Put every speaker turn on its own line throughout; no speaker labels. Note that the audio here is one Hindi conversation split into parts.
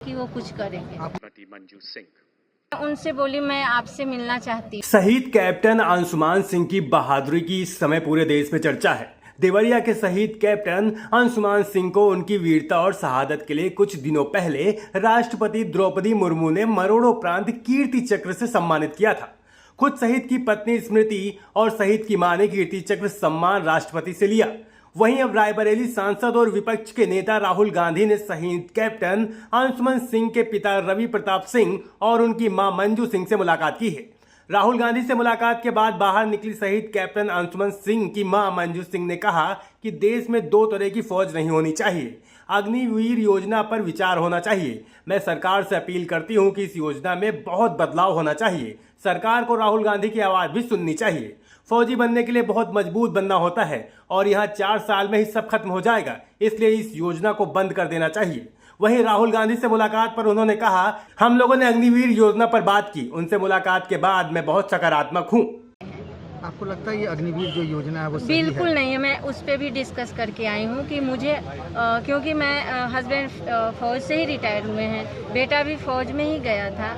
कि वो कुछ करेंगे।
मंजू सिंह
उनसे बोली मैं आपसे मिलना चाहती हूँ।
शहीद कैप्टन अंशुमान सिंह की बहादुरी की इस समय पूरे देश में चर्चा है। देवरिया के शहीद कैप्टन अंशुमान सिंह को उनकी वीरता और शहादत के लिए कुछ दिनों पहले राष्ट्रपति द्रौपदी मुर्मू ने मरणोपरांत कीर्ति चक्र से सम्मानित किया था। खुद शहीद की पत्नी स्मृति और शहीद की मां ने कीर्ति चक्र सम्मान राष्ट्रपति से लिया। वहीं अब रायबरेली सांसद और विपक्ष के नेता राहुल गांधी ने शहीद कैप्टन अंशुमान सिंह के पिता रवि प्रताप सिंह और उनकी मां मंजू सिंह से मुलाकात की है। राहुल गांधी से मुलाकात के बाद बाहर निकली शहीद कैप्टन अंशुमान सिंह की मां मंजू सिंह ने कहा कि देश में दो तरह की फौज नहीं होनी चाहिए। अग्निवीर योजना पर विचार होना चाहिए। मैं सरकार से अपील करती हूं कि इस योजना में बहुत बदलाव होना चाहिए। सरकार को राहुल गांधी की आवाज भी सुननी चाहिए। फौजी बनने के लिए बहुत मजबूत बनना होता है और यहाँ 4 साल में ही सब खत्म हो जाएगा, इसलिए इस योजना को बंद कर देना चाहिए। वहीं राहुल गांधी से मुलाकात पर उन्होंने कहा, हम लोगों ने अग्निवीर योजना पर बात की। उनसे मुलाकात के बाद मैं बहुत सकारात्मक हूँ।
आपको लगता है ये अग्निवीर जो योजना है वो सही
बिल्कुल
है?
नहीं है। मैं उस पर भी डिस्कस करके आई हूँ कि मुझे क्योंकि मैं हस्बैंड फौज से ही रिटायर हुए हैं, बेटा भी फौज में ही गया था,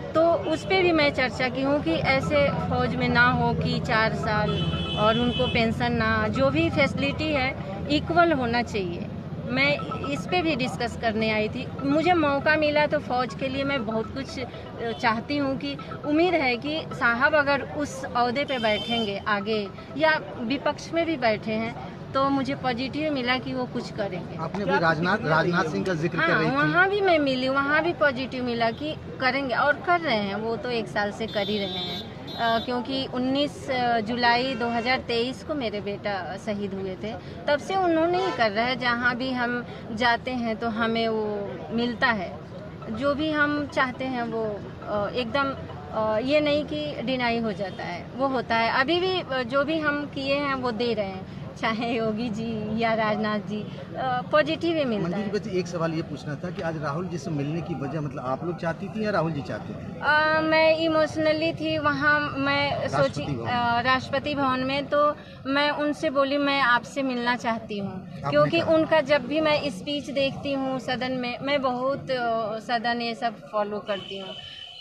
तो उस पर भी मैं चर्चा की हूँ कि ऐसे फौज में ना हो कि 4 साल और उनको पेंशन ना, जो भी फैसिलिटी है इक्वल होना चाहिए। मैं इस पे भी डिस्कस करने आई थी। मुझे मौका मिला तो फौज के लिए मैं बहुत कुछ चाहती हूँ कि उम्मीद है कि साहब अगर उस ओहदे पे बैठेंगे आगे या विपक्ष में भी बैठे हैं तो मुझे पॉजिटिव मिला कि वो कुछ करेंगे।
आपने भी राजनाथ सिंह का जिक्र कर रही थी।
वहाँ भी मैं मिली, वहाँ भी पॉजिटिव मिला कि करेंगे और कर रहे हैं। वो तो 1 साल से कर ही रहे हैं, क्योंकि 19 जुलाई 2023 को मेरे बेटा शहीद हुए थे, तब से उन्होंने ही कर रहे हैं। जहाँ भी हम जाते हैं तो हमें वो मिलता है, जो भी हम चाहते हैं वो एकदम ये नहीं कि डिनाई हो जाता है, वो होता है। अभी भी जो भी हम किए हैं वो दे रहे हैं, चाहे योगी जी या राजनाथ जी, पॉजिटिव ही मिलता है।
मंजू जी, एक सवाल ये पूछना था कि आज राहुल जी से मिलने की वजह मतलब आप लोग चाहती थी या राहुल जी चाहते थे?
मैं इमोशनली थी वहाँ। मैं सोची राष्ट्रपति भवन में, तो मैं उनसे बोली मैं आपसे मिलना चाहती हूँ, क्योंकि उनका जब भी मैं स्पीच देखती हूँ सदन में, मैं बहुत सदन ये सब फॉलो करती हूँ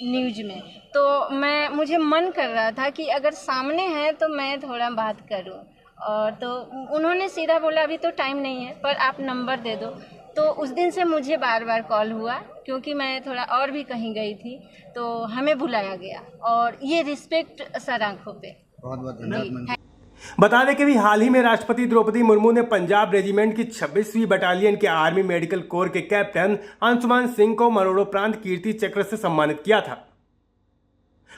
न्यूज में, तो मुझे मन कर रहा था कि अगर सामने है तो मैं थोड़ा बात करूँ। और तो उन्होंने सीधा बोला अभी तो टाइम नहीं है, पर आप नंबर दे दो। तो उस दिन से मुझे बार बार कॉल हुआ, क्योंकि मैं थोड़ा और भी कहीं गई थी तो हमें बुलाया गया, और ये रिस्पेक्ट सर आंखों पे।
बहुत बहुत धन्यवाद।
बता दें कि हाल ही में राष्ट्रपति द्रौपदी मुर्मू ने पंजाब रेजिमेंट की 26वीं बटालियन के आर्मी मेडिकल कोर के कैप्टन अंशुमान सिंह को मरणोपरांत कीर्ति चक्र से सम्मानित किया था।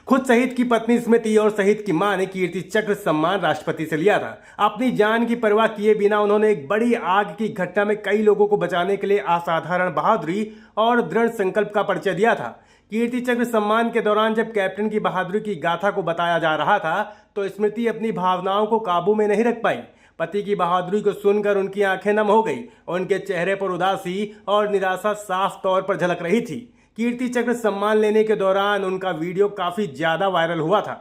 खुद शहीद की पत्नी स्मृति और शहीद की मां ने कीर्ति चक्र सम्मान राष्ट्रपति से लिया था। अपनी जान की परवाह किए बिना उन्होंने एक बड़ी आग की घटना में कई लोगों को बचाने के लिए असाधारण बहादुरी और दृढ़ संकल्प का परिचय दिया था। कीर्ति चक्र सम्मान के दौरान जब कैप्टन की बहादुरी की गाथा को बताया जा रहा था तो स्मृति अपनी भावनाओं को काबू में नहीं रख पाई। पति की बहादुरी को सुनकर उनकी आंखें नम हो गई। उनके चेहरे पर उदासी और निराशा साफ तौर पर झलक रही थी। कीर्ति चक्र सम्मान लेने के दौरान उनका वीडियो काफी ज्यादा वायरल हुआ था।